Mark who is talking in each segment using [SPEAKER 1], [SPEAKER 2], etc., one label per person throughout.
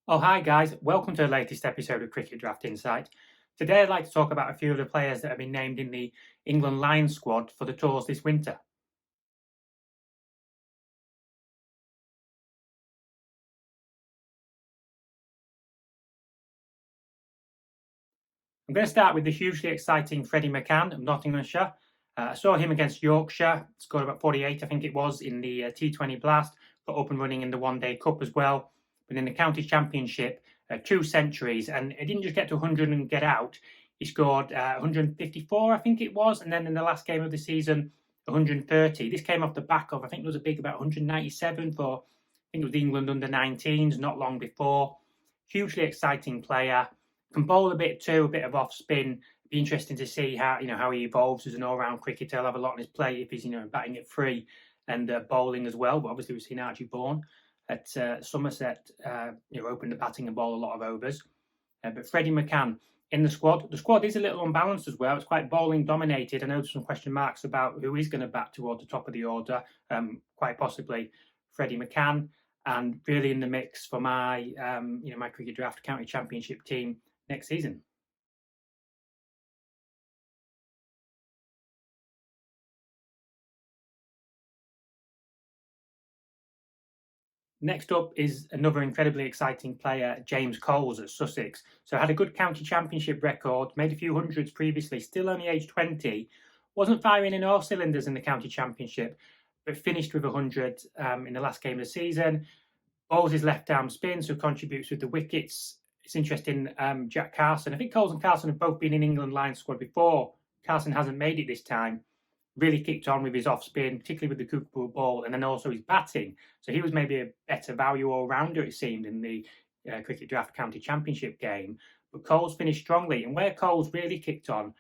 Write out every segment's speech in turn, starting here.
[SPEAKER 1] Oh, hi guys. Welcome to the latest episode of Cricket Draft Insight. Today I'd like to talk about a few of the players that have been named in the England Lions squad for the tours this winter. I'm going to start with the hugely exciting Freddie McCann of Nottinghamshire. I saw him against Yorkshire, scored about 48, I think it was, in the T20 Blast, got up and running in the One Day Cup as well. But in the County Championship, 2 centuries, and it didn't just get to 100 and get out. He scored 154, I think it was, and then in the last game of the season, 130. This came off the back of, I think it was a big about 197 for, I think it was the England under-19s not long before. Hugely exciting player. Can bowl a bit too, a bit of off spin. Be interesting to see how he evolves as an all-round cricketer. He'll have a lot on his plate if he's batting it free and bowling as well. But obviously we've seen Archie Bourne at Somerset, open the batting and bowl a lot of overs. But Freddie McCann in the squad. The squad is a little unbalanced as well. It's quite bowling dominated. I know there's some question marks about who is going to bat toward the top of the order. Quite possibly Freddie McCann, and really in the mix for my cricket draft county championship team next season. Next up is another incredibly exciting player, James Coles at Sussex. So had a good county championship record, made a few hundreds previously, still only aged 20, wasn't firing in all cylinders in the county championship, but finished with 100 in the last game of the season. Bowls his left arm spin, so contributes with the wickets. It's interesting, Jack Carson. I think Coles and Carson have both been in England Lions squad before. Carson hasn't made it this time. Really kicked on with his off spin, particularly with the Kookaburra ball, and then also his batting. So he was maybe a better value all rounder, it seemed, in the Cricket Draft County Championship game. But Coles finished strongly, and where Coles really kicked on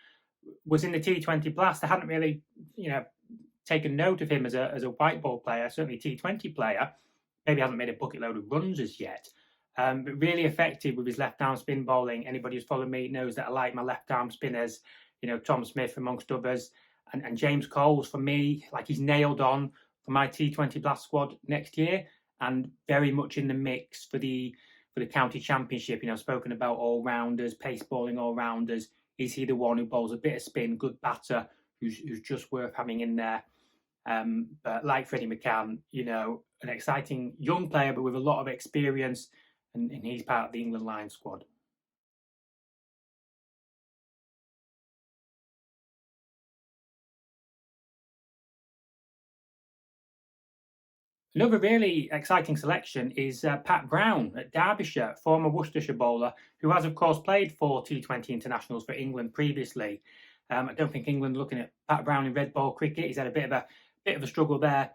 [SPEAKER 1] was in the T20 Blast. I hadn't really, taken note of him as a white ball player, certainly T20 player. Maybe hasn't made a bucket load of runs as yet. But really effective with his left arm spin bowling. Anybody who's followed me knows that I like my left arm spinners, Tom Smith amongst others. And James Coles, for me, like he's nailed on for my T20 Blast squad next year, and very much in the mix for the county championship. I've spoken about all rounders, pace bowling all rounders. Is he the one who bowls a bit of spin, good batter, who's just worth having in there? But like Freddie McCann, an exciting young player, but with a lot of experience, and he's part of the England Lions squad. Another really exciting selection is Pat Brown at Derbyshire, former Worcestershire bowler, who has, of course, played 4 T20 internationals for England previously. I don't think England looking at Pat Brown in red ball cricket. He's had a bit of a struggle there,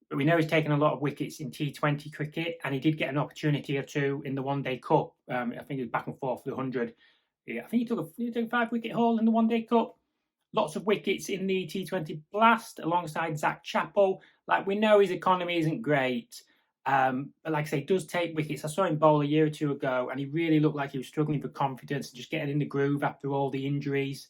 [SPEAKER 1] but we know he's taken a lot of wickets in T20 cricket, and he did get an opportunity or two in the One Day Cup. I think he was back and forth for the 100. Yeah, I think he took a 5 wicket haul in the One Day Cup. Lots of wickets in the T20 Blast alongside Zach Chappell. Like, we know his economy isn't great, but like I say, he does take wickets. I saw him bowl a year or two ago, and he really looked like he was struggling for confidence and just getting in the groove after all the injuries.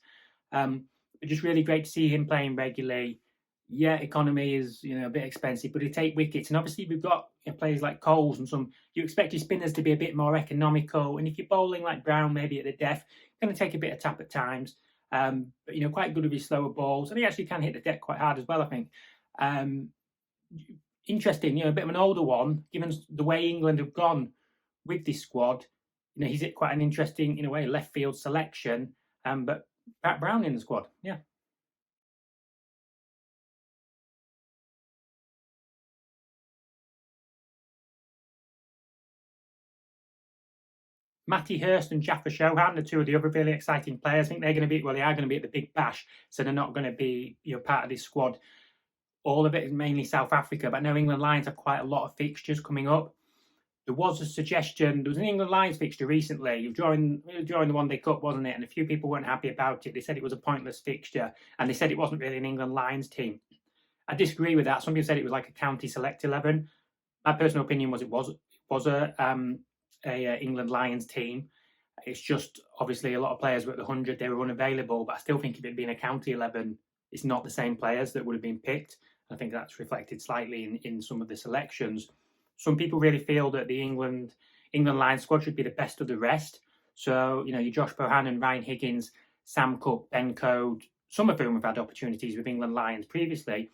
[SPEAKER 1] But just really great to see him playing regularly. Yeah, economy is a bit expensive, but he take wickets, and obviously we've got players like Coles and some. You expect your spinners to be a bit more economical, and if you're bowling like Brown, maybe at the death, going to take a bit of tap at times. But quite good with his slower balls, and he actually can hit the deck quite hard as well, I think. Um, Interesting, a bit of an older one, given the way England have gone with this squad. He's at quite an interesting, in a way, left field selection. But Pat Brown in the squad, yeah. Matty Hurst and Jaffa Chauhan are two of the other really exciting players. I think they are going to be at the Big Bash, so they're not going to be part of this squad. All of it is mainly South Africa, but I know England Lions have quite a lot of fixtures coming up. There was a suggestion, there was an England Lions fixture recently during the One Day Cup, wasn't it? And a few people weren't happy about it. They said it was a pointless fixture, and they said it wasn't really an England Lions team. I disagree with that. Some people said it was like a county select 11. My personal opinion was it was a England Lions team. It's just obviously a lot of players were at the 100, they were unavailable, but I still think if it had been a county 11, it's not the same players that would have been picked. I think that's reflected slightly in some of the selections. Some people really feel that the England England Lions squad should be the best of the rest. So, you know, your Josh Bohannon, Ryan Higgins, Sam Cook, Ben Code, some of whom have had opportunities with England Lions previously.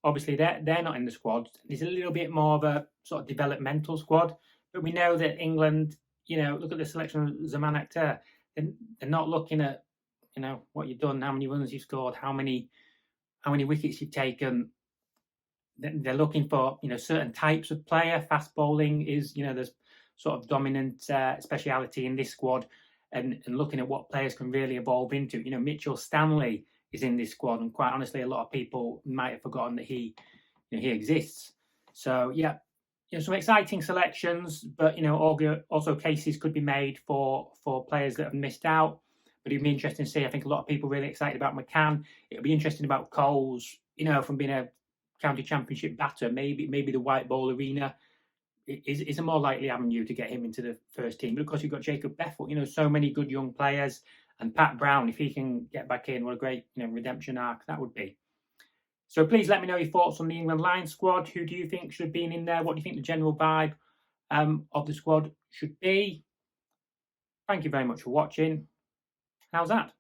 [SPEAKER 1] Obviously, they're not in the squad. There's a little bit more of a sort of developmental squad, but we know that England, you know, look at the selection of Zaman Akhtar. They're not looking at, you know, what you've done, how many runs you've scored, how many wickets you've taken. They're looking for, you know, certain types of player. Fast bowling is, you know, there's sort of dominant speciality in this squad, and looking at what players can really evolve into. You know, Mitchell Stanley is in this squad, and quite honestly, a lot of people might have forgotten that he exists. So yeah, you know, some exciting selections, but you know, also cases could be made for players that have missed out. But it'd be interesting to see. I think a lot of people really excited about McCann. It'll be interesting about Coles. You know, from being a county championship batter, maybe the white ball arena is a more likely avenue to get him into the first team. But of course, you've got Jacob Bethel. You know, so many good young players, and Pat Brown, if he can get back in, what a great, you know, redemption arc that would be. So please let me know your thoughts on the England Lions squad. Who do you think should be in there? What do you think the general vibe of the squad should be? Thank you very much for watching. How's that?